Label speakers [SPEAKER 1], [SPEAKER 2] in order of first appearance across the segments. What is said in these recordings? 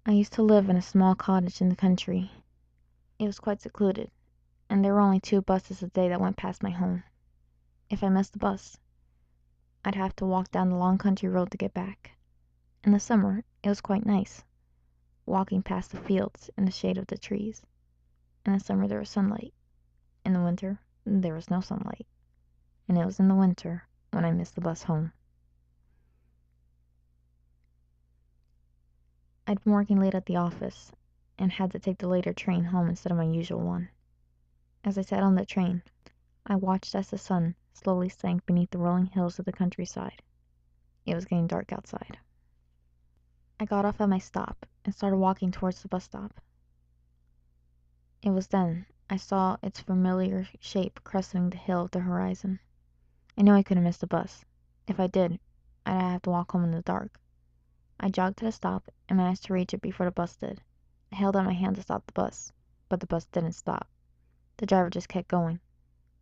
[SPEAKER 1] I used to live in a small cottage in the country. It was quite secluded, and there were only 2 buses a day that went past my home. If I missed the bus, I'd have to walk down the long country road to get back. In the summer, it was quite nice, walking past the fields in the shade of the trees. In the summer there was sunlight. In the winter, there was no sunlight. And it was in the winter when I missed the bus home. I'd been working late at the office and had to take the later train home instead of my usual one. As I sat on the train, I watched as the sun slowly sank beneath the rolling hills of the countryside. It was getting dark outside. I got off at my stop and started walking towards the bus stop. It was then I saw its familiar shape cresting the hill of the horizon. I knew I couldn't miss the bus. If I did, I'd have to walk home in the dark. I jogged to the stop and managed to reach it before the bus did. I held out my hand to stop the bus, but the bus didn't stop. The driver just kept going.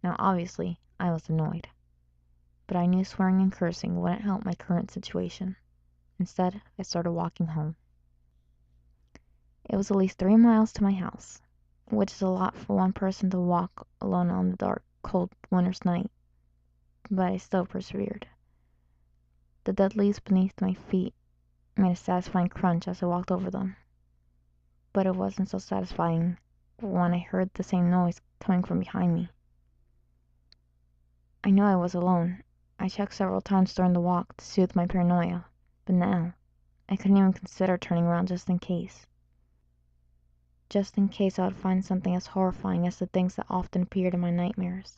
[SPEAKER 1] Now obviously, I was annoyed. But I knew swearing and cursing wouldn't help my current situation. Instead, I started walking home. It was at least 3 miles to my house, which is a lot for one person to walk alone on the dark, cold winter's night. But I still persevered. The dead leaves beneath my feet made a satisfying crunch as I walked over them. But it wasn't so satisfying when I heard the same noise coming from behind me. I knew I was alone. I checked several times during the walk to soothe my paranoia, but now I couldn't even consider turning around just in case. Just in case I would find something as horrifying as the things that often appeared in my nightmares.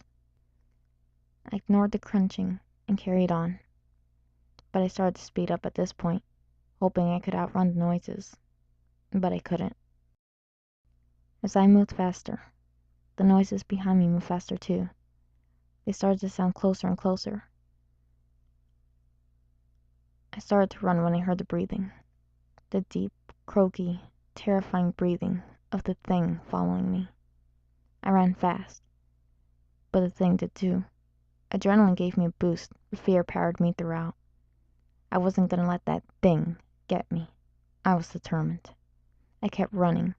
[SPEAKER 1] I ignored the crunching and carried on, but I started to speed up at this point, hoping I could outrun the noises, but I couldn't. As I moved faster, the noises behind me moved faster too. They started to sound closer and closer. I started to run when I heard the breathing, the deep, croaky, terrifying breathing of the thing following me. I ran fast, but the thing did too. Adrenaline gave me a boost, but fear powered me throughout. I wasn't gonna let that thing get me. I was determined. I kept running,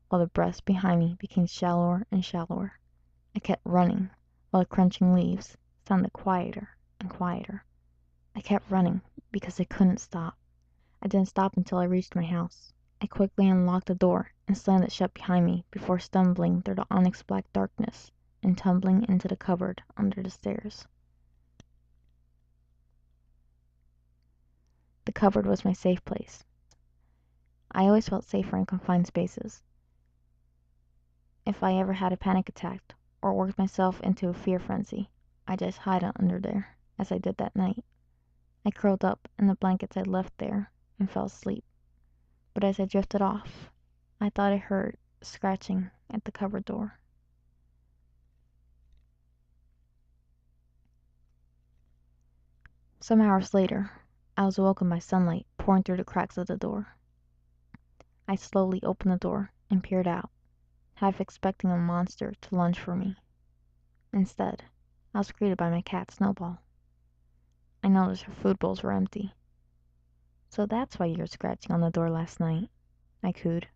[SPEAKER 1] while the breaths behind me became shallower and shallower. I kept running, while the crunching leaves sounded quieter and quieter. I kept running because I couldn't stop. I didn't stop until I reached my house. I quickly unlocked the door and slammed it shut behind me before stumbling through the onyx black darkness and tumbling into the cupboard under the stairs. The cupboard was my safe place. I always felt safer in confined spaces. If I ever had a panic attack or worked myself into a fear frenzy, I just hide under there, as I did that night. I curled up in the blankets I'd left there and fell asleep. But as I drifted off, I thought I heard scratching at the cupboard door. Some hours later, I was awoken by sunlight pouring through the cracks of the door. I slowly opened the door and peered out, half expecting a monster to lunge for me. Instead, I was greeted by my cat, Snowball. I noticed her food bowls were empty. "So that's why you were scratching on the door last night," I cooed.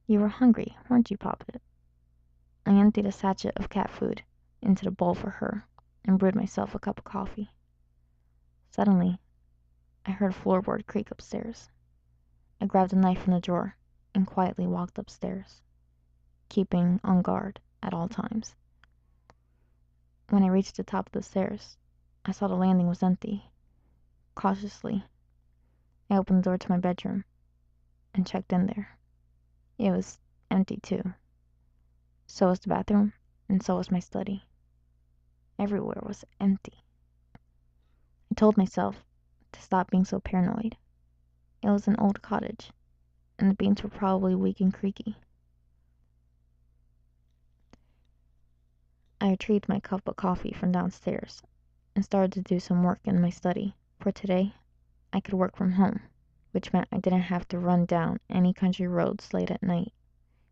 [SPEAKER 1] "You were hungry, weren't you, Poppet?" I emptied a sachet of cat food into the bowl for her and brewed myself a cup of coffee. Suddenly, I heard a floorboard creak upstairs. I grabbed a knife from the drawer and quietly walked upstairs, keeping on guard at all times. When I reached the top of the stairs, I saw the landing was empty. Cautiously, I opened the door to my bedroom and checked in there. It was empty too. So was the bathroom, and so was my study. Everywhere was empty. I told myself to stop being so paranoid. It was an old cottage, and the beams were probably weak and creaky. I retrieved my cup of coffee from downstairs and started to do some work in my study. For today, I could work from home, which meant I didn't have to run down any country roads late at night,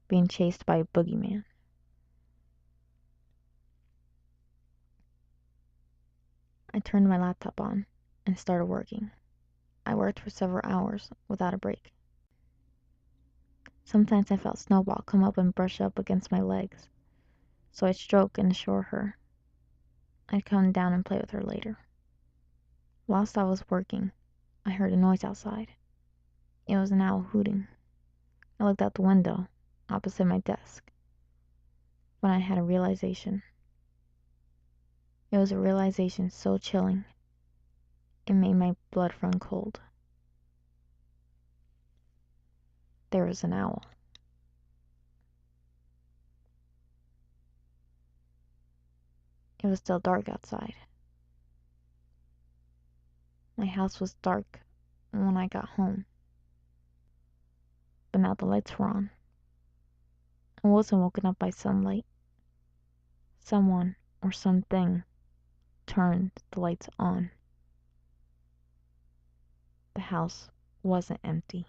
[SPEAKER 1] being chased by a boogeyman. I turned my laptop on and started working. I worked for several hours without a break. Sometimes I felt Snowball come up and brush up against my legs, so I'd stroke and assure her I'd come down and play with her later. Whilst I was working, I heard a noise outside. It was an owl hooting. I looked out the window, opposite my desk, when I had a realization. It was a realization so chilling, it made my blood run cold. There was an owl. It was still dark outside. My house was dark when I got home, but now the lights were on. I wasn't woken up by sunlight. Someone or something turned the lights on. The house wasn't empty.